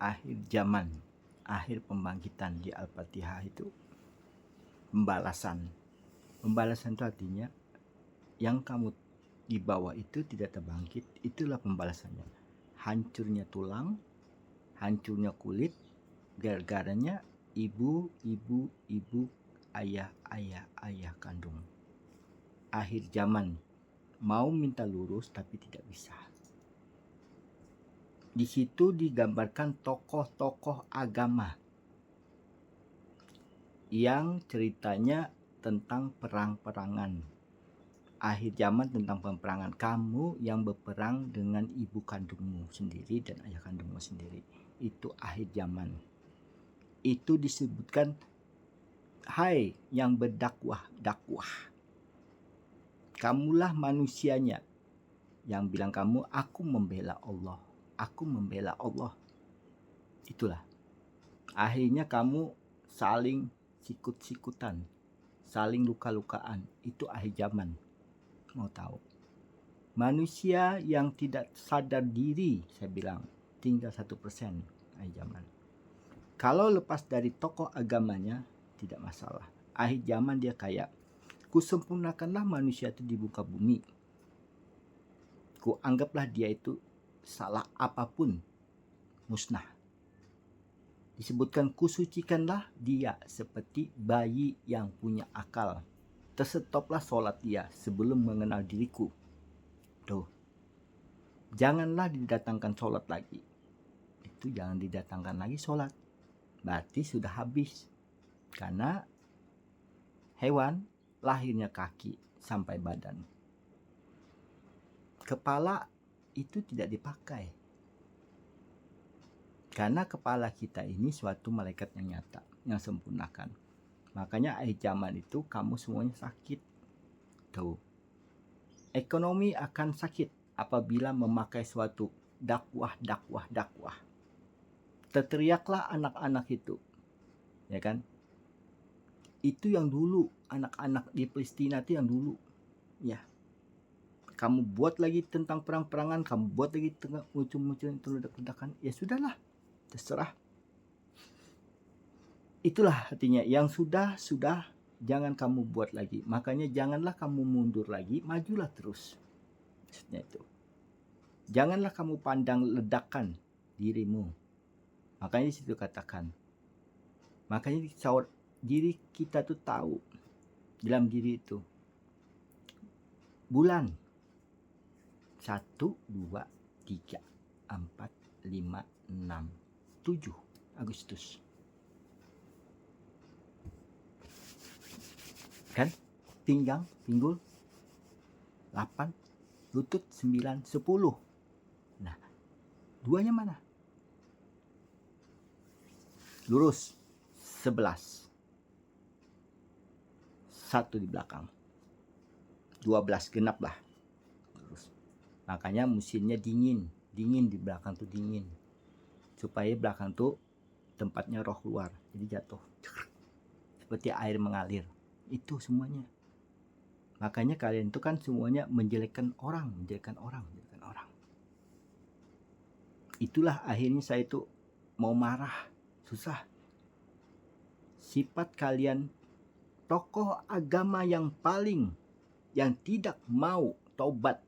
akhir zaman, akhir pembangkitan di Al-Fatihah itu pembalasan. Pembalasan itu artinya yang kamu di bawah itu tidak terbangkit, itulah pembalasannya. Hancurnya tulang, hancurnya kulit, gara-garanya ibu, ayah kandung. Akhir zaman, mau minta lurus tapi tidak bisa. Di situ digambarkan tokoh-tokoh agama yang ceritanya tentang perang-perangan. Akhir zaman tentang peperangan, kamu yang berperang dengan ibu kandungmu sendiri dan ayah kandungmu sendiri. Itu akhir zaman. Itu disebutkan, hai yang berdakwah, kamulah manusianya yang bilang kamu, aku membela Allah, aku membela Allah. Itulah. Akhirnya kamu saling sikut-sikutan, saling luka-lukaan. Itu akhir zaman. Mau tahu? Manusia yang tidak sadar diri, saya bilang, tinggal 1% akhir zaman. Kalau lepas dari tokoh agamanya, tidak masalah. Akhir zaman dia kayak, kusempurnakanlah manusia itu di muka bumi. Ku anggaplah dia itu salah apapun, musnah. Disebutkan, kusucikanlah dia seperti bayi yang punya akal. Tersetoplah sholat dia sebelum mengenal diriku. Tuh. Janganlah didatangkan sholat lagi. Itu jangan didatangkan lagi sholat. Berarti sudah habis. Karena hewan lahirnya kaki sampai badan. Kepala itu tidak dipakai. Karena kepala kita ini suatu malaikat yang nyata, yang sempurnakan. Makanya akhir zaman itu kamu semuanya sakit. Tuh. Ekonomi akan sakit apabila memakai suatu dakwah. Terteriaklah anak-anak itu. Ya kan? Itu yang dulu, anak-anak di Palestina itu yang dulu. Ya. Kamu buat lagi tentang perang-perangan, kamu buat lagi tentang muncul-muncul ledak-ledakan, ya sudahlah. Terserah. Itulah artinya, yang sudah, jangan kamu buat lagi. Makanya janganlah kamu mundur lagi, majulah terus. Maksudnya itu. Janganlah kamu pandang ledakan dirimu. Makanya di situ katakan. Makanya diri kita tuh tahu dalam diri itu. Bulan 1, 2, 3, 4, 5, 6, 7 Agustus. Kan? Pinggang, pinggul 8, lutut 9, 10. Nah, duanya mana? Lurus 11. 1 di belakang. 12 genap lah. Lurus. Makanya mesinnya dingin di belakang tuh dingin. Supaya belakang tuh tempatnya roh keluar, jadi jatuh. Seperti air mengalir. Itu semuanya. Makanya kalian itu kan semuanya menjelekkan orang. Itulah akhirnya saya itu mau marah, susah. Sifat kalian tokoh agama yang tidak mau taubat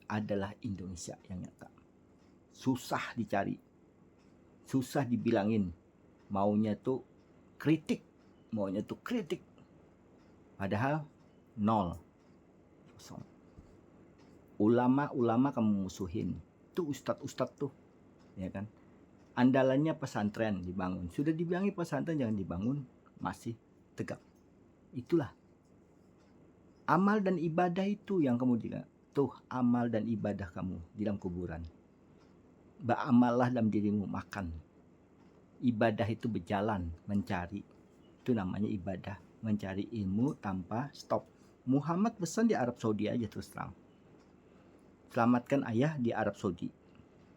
adalah Indonesia yang nyata. Susah dicari, susah dibilangin. Maunya tuh kritik. Padahal 0. Kosong. Ulama-ulama kamu musuhin. Tuh ustadz tuh, ya kan? Andalannya pesantren dibangun. Sudah dibilangin pesantren jangan dibangun, masih tegak. Itulah. Amal dan ibadah itu yang kamu juga. Tuh amal dan ibadah kamu di dalam kuburan. Beramallah dalam dirimu, makan. Ibadah itu berjalan, mencari. Itu namanya ibadah. Mencari ilmu tanpa stop. Muhammad pesan di Arab Saudi aja terus terang. Selamatkan ayah di Arab Saudi.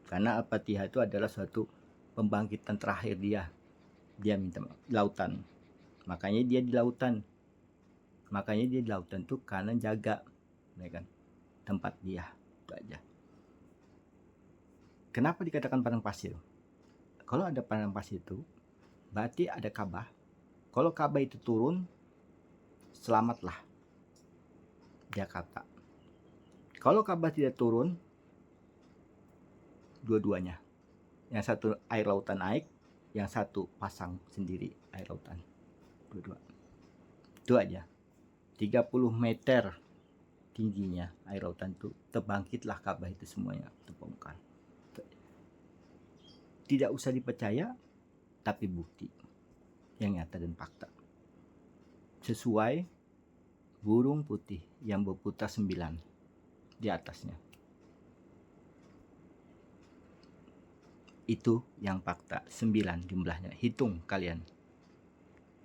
Karena Al-Fatihah itu adalah suatu pembangkitan terakhir dia. Dia minta lautan. Makanya dia di lautan tuh karena jaga, ya kan, tempat dia. Itu aja. Kenapa dikatakan padang pasir? Kalau ada padang pasir itu, berarti ada Ka'bah. Kalau Ka'bah itu turun, selamatlah Jakarta. Kalau Ka'bah tidak turun, dua-duanya. Yang satu air lautan naik, yang satu pasang sendiri air lautan. Dua-dua. Itu aja. 30 meter tingginya air lautan itu, terbangkitlah Ka'bah itu semuanya terbongkar. Tidak usah dipercaya, tapi bukti yang nyata dan fakta. Sesuai burung putih yang berputar 9 di atasnya. Itu yang fakta, 9 jumlahnya. Hitung kalian.